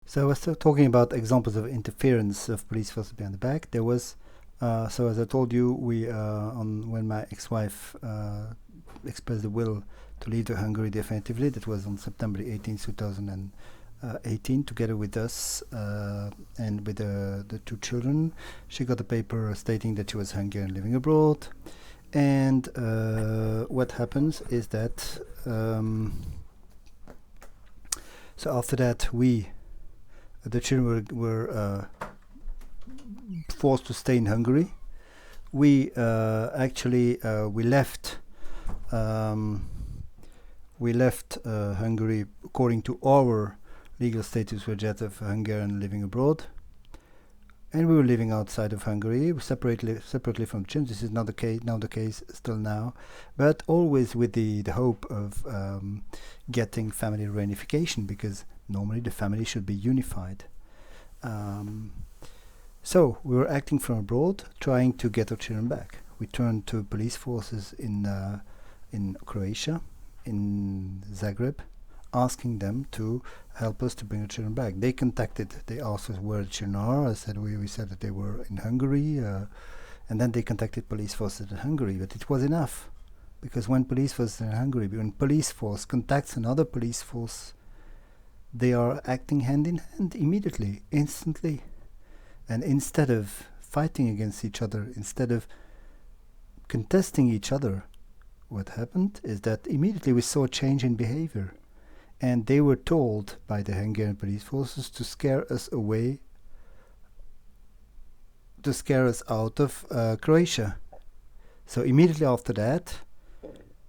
So I was still talking about examples of interference of police forces behind the back. There was, so as I told you, we on when my ex-wife expressed the will to leave Hungary definitively. That was on September 18th, 2018, together with us and with the two children. She got a paper stating that she was Hungarian living abroad. And what happens is that, so after that, the children were forced to stay in Hungary. We actually we left Hungary according to our legal status, which is of Hungarian living abroad, and we were living outside of Hungary, separately from children. This is not the case still now, but always with the hope of getting family reunification, because normally the family should be unified. So we were acting from abroad, trying to get our children back. We turned to police forces in Croatia, in Zagreb, asking them to help us to bring the children back. They asked us where the children are. I said we said that they were in Hungary, and then they contacted police forces in Hungary. But it was enough, because when police force contacts another police force, they are acting hand in hand immediately, instantly. And instead of fighting against each other, instead of contesting each other, what happened is that immediately we saw a change in behavior. And they were told by the Hungarian police forces to scare us away, to scare us out of Croatia. So immediately after that,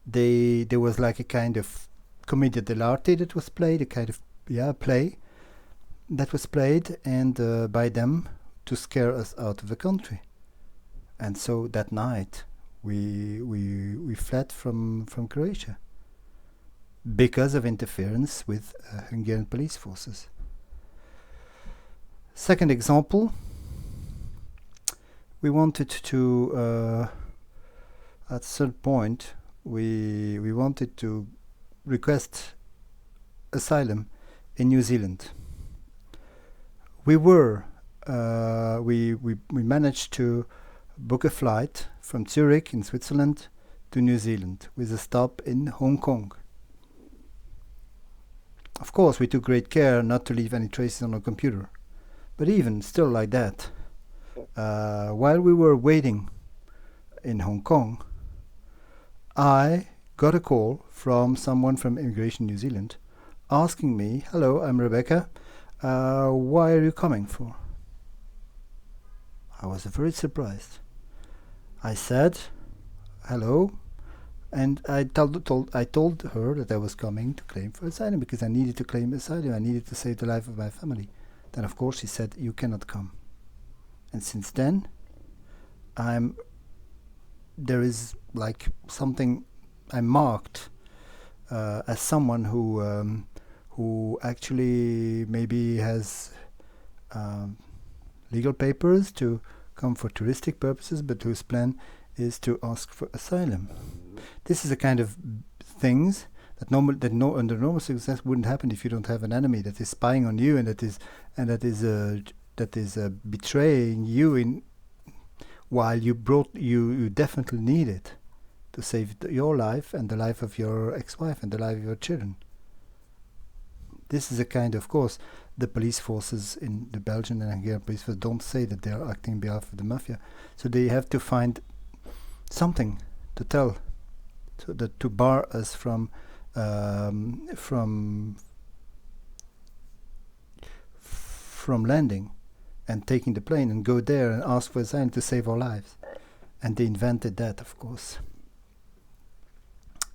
there was like a kind of commedia dell'arte that was played, a kind of play that was played, and by them to scare us out of the country. And so that night we fled from Croatia because of interference with Hungarian police forces. Second example, we wanted to at a certain point we wanted to request asylum in New Zealand. We managed to book a flight from Zurich in Switzerland to New Zealand with a stop in Hong Kong. Of course, we took great care not to leave any traces on our computer, but even still like that, while we were waiting in Hong Kong, I got a call from someone from Immigration New Zealand asking me, "Hello, I'm Rebecca. Why are you coming for?" I was very surprised. I said, "Hello," and I told her that I was coming to claim for asylum because I needed to claim asylum. I needed to save the life of my family. Then, of course, she said, "You cannot come." And since then, there is like something I'm marked as someone who actually maybe has legal papers to come for touristic purposes, but whose plan is to ask for asylum. This is a kind of things that under normal circumstances wouldn't happen if you don't have an enemy that is spying on you and that is betraying you in while you definitely need it to save your life and the life of your ex-wife and the life of your children. This is a kind of course, the police forces in the Belgian and Hungarian police forces don't say that they are acting on behalf of the mafia. So they have to find something to tell, so that to bar us from landing and taking the plane and go there and ask for asylum to save our lives. And they invented that, of course.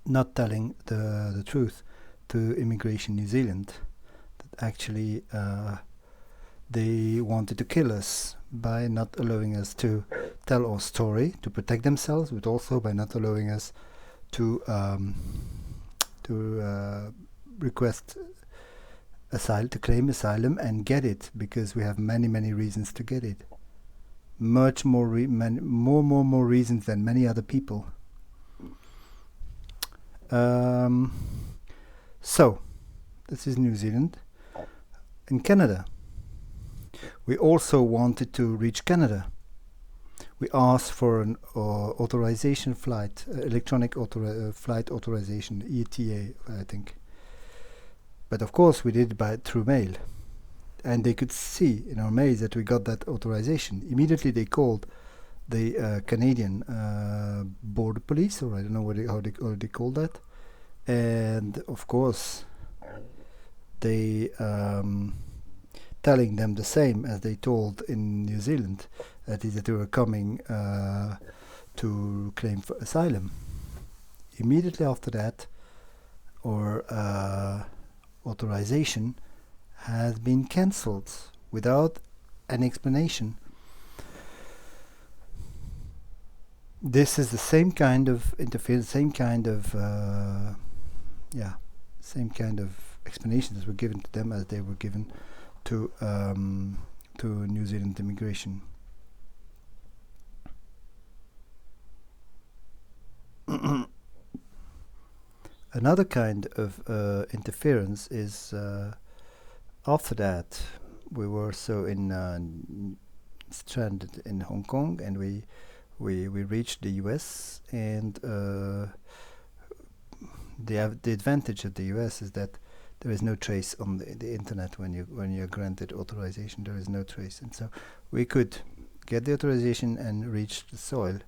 Not telling the truth to Immigration New Zealand, that actually they wanted to kill us by not allowing us to tell our story, to protect themselves, but also by not allowing us to request asylum, to claim asylum and get it, because we have many reasons to get it. Much more reasons than many other people. So, this is New Zealand. In Canada, We also wanted to reach Canada. We asked for an authorization flight, electronic flight authorization, ETA, I think. But of course, we did it through mail. And they could see in our mails that we got that authorization. Immediately they called the Canadian border police, or I don't know how they call that. And of course, they telling them the same as they told in New Zealand, that is that they were coming to claim for asylum. Immediately after that, our authorization has been cancelled without an explanation. This is the same kind of interference, same kind of explanations that were given to them as they were given to New Zealand immigration. Another kind of interference is after that we were stranded in Hong Kong, and we reached the US, and the advantage of the US is that there is no trace on the internet when you're granted authorization. There is no trace, and so we could get the authorization and reach the soil,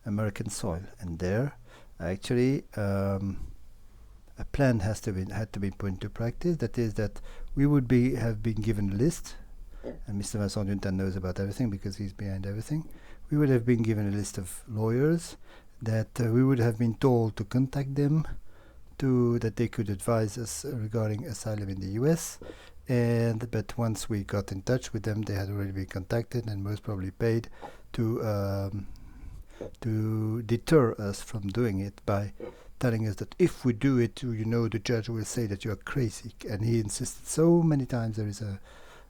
American soil, and there actually a plan had to be put into practice. That is that we would have been given a list, and Mr. Vincent Duntan knows about everything because he's behind everything. We would have been given a list of lawyers that we would have been told to contact them, that they could advise us regarding asylum in the US. But once we got in touch with them, they had already been contacted and most probably paid to deter us from doing it by telling us that if we do it, the judge will say that you are crazy. And he insisted so many times. There is a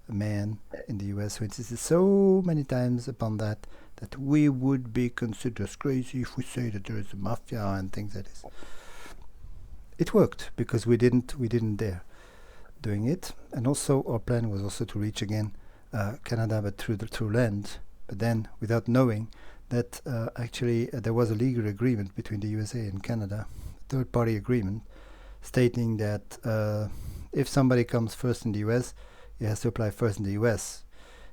man in the US who insisted so many times upon that we would be considered as crazy if we say that there is a mafia and things like this. It worked because we didn't dare doing it. And also our plan was also to reach again Canada, but through land, but then without knowing that actually there was a legal agreement between the USA and Canada, third-party agreement, stating that if somebody comes first in the US, he has to apply first in the US.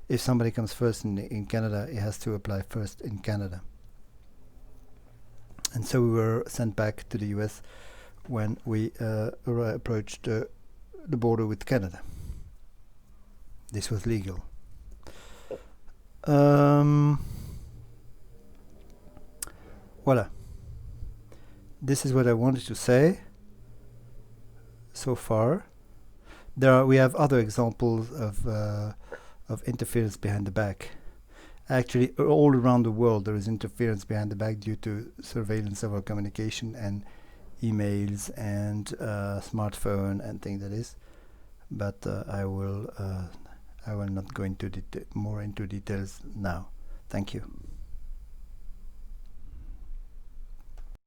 If somebody comes first in Canada, he has to apply first in Canada. And so we were sent back to the US when we approached the border with Canada. This was legal. Voila. This is what I wanted to say so far. We have other examples of interference behind the back. Actually, all around the world there is interference behind the back due to surveillance of our communication and emails and smartphone and things like this. But I will not go into more into details now. Thank you.